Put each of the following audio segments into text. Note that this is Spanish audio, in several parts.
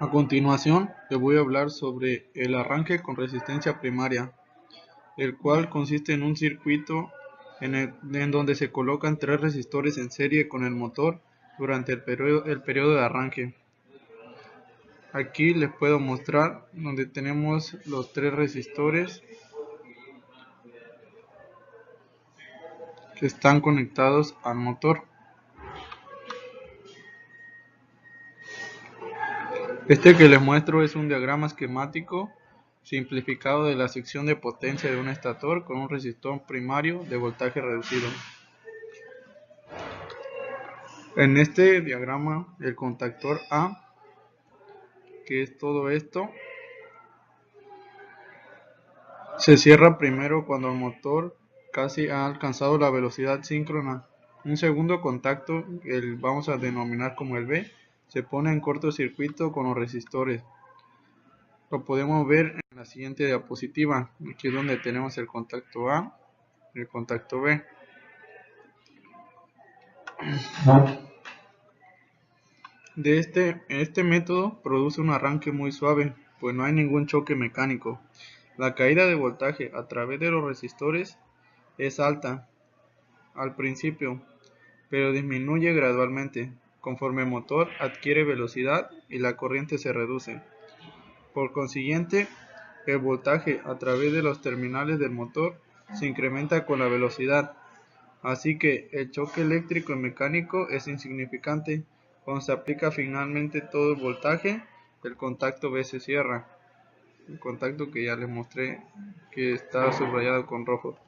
A continuación, te voy a hablar sobre el arranque con resistencia primaria, el cual consiste en un circuito en donde se colocan tres resistores en serie con el motor durante el periodo de arranque. Aquí les puedo mostrar donde tenemos los tres resistores que están conectados al motor. Este que les muestro es un diagrama esquemático simplificado de la sección de potencia de un estator con un resistor primario de voltaje reducido. En este diagrama, el contactor A, que es todo esto, se cierra primero cuando el motor casi ha alcanzado la velocidad síncrona. Un segundo contacto, el vamos a denominar como el B, se pone en cortocircuito con los resistores. Lo podemos ver en la siguiente diapositiva. Aquí es donde tenemos el contacto A y el contacto B. Este método produce un arranque muy suave, pues no hay ningún choque mecánico. La caída de voltaje a través de los resistores es alta al principio, pero disminuye gradualmente, conforme el motor adquiere velocidad y la corriente se reduce. Por consiguiente, el voltaje a través de los terminales del motor se incrementa con la velocidad, así que el choque eléctrico y mecánico es insignificante. Cuando se aplica finalmente todo el voltaje, el contacto B se cierra. El contacto que ya les mostré, que está subrayado con rojo.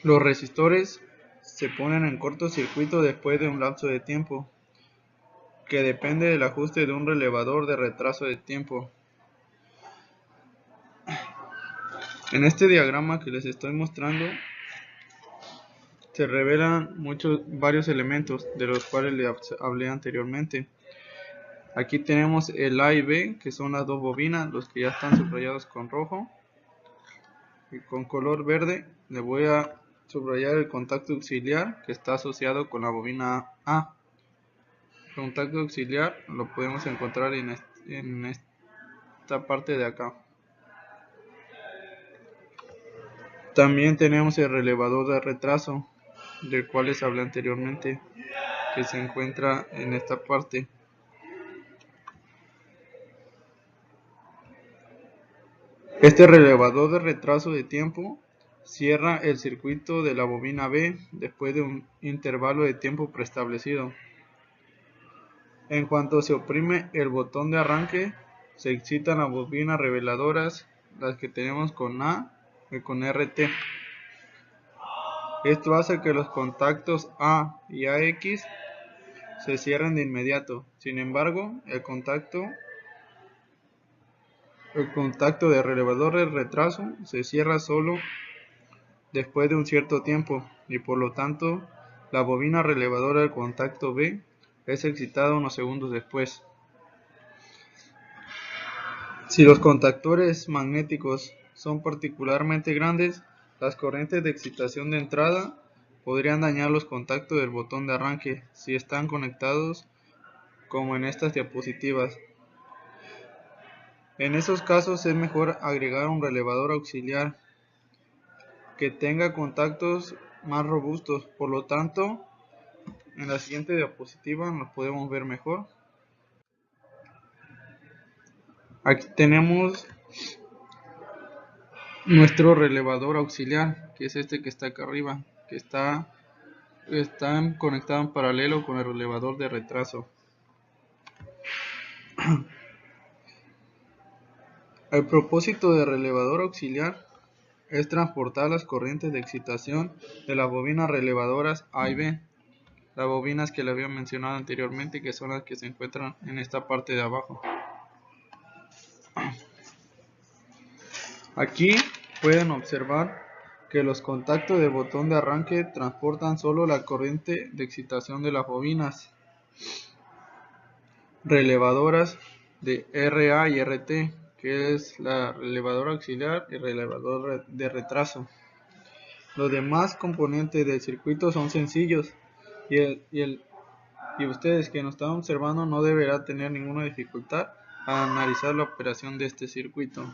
Los resistores se ponen en cortocircuito después de un lapso de tiempo, que depende del ajuste de un relevador de retraso de tiempo. En este diagrama que les estoy mostrando, se revelan varios elementos de los cuales les hablé anteriormente. Aquí tenemos el A y B, que son las dos bobinas, los que ya están subrayados con rojo. Y con color verde le voy a subrayar el contacto auxiliar que está asociado con la bobina A. El contacto auxiliar lo podemos encontrar en esta parte de acá. También tenemos el relevador de retraso, del cual les hablé anteriormente, que se encuentra en esta parte. Este relevador de retraso de tiempo cierra el circuito de la bobina B después de un intervalo de tiempo preestablecido. En cuanto se oprime el botón de arranque, se excitan las bobinas reveladoras, las que tenemos con A y con RT. Esto hace que los contactos A y AX se cierren de inmediato. Sin embargo, el contacto de relevador de retraso se cierra solo después de un cierto tiempo y por lo tanto la bobina relevadora del contacto B es excitada unos segundos después. Si los contactores magnéticos son particularmente grandes, las corrientes de excitación de entrada podrían dañar los contactos del botón de arranque si están conectados como en estas diapositivas. En esos casos es mejor agregar un relevador auxiliar que tenga contactos más robustos. Por lo tanto, en la siguiente diapositiva nos podemos ver mejor. Aquí tenemos nuestro relevador auxiliar, que es este que está acá arriba, que está conectado en paralelo con el relevador de retraso. El propósito del relevador auxiliar es transportar las corrientes de excitación de las bobinas relevadoras A y B, las bobinas que le había mencionado anteriormente, que son las que se encuentran en esta parte de abajo. Aquí pueden observar que los contactos del botón de arranque transportan solo la corriente de excitación de las bobinas relevadoras de RA y RT, que es la relevadora auxiliar y relevador de retraso. Los demás componentes del circuito son sencillos y el y ustedes que nos están observando no deberá tener ninguna dificultad al analizar la operación de este circuito.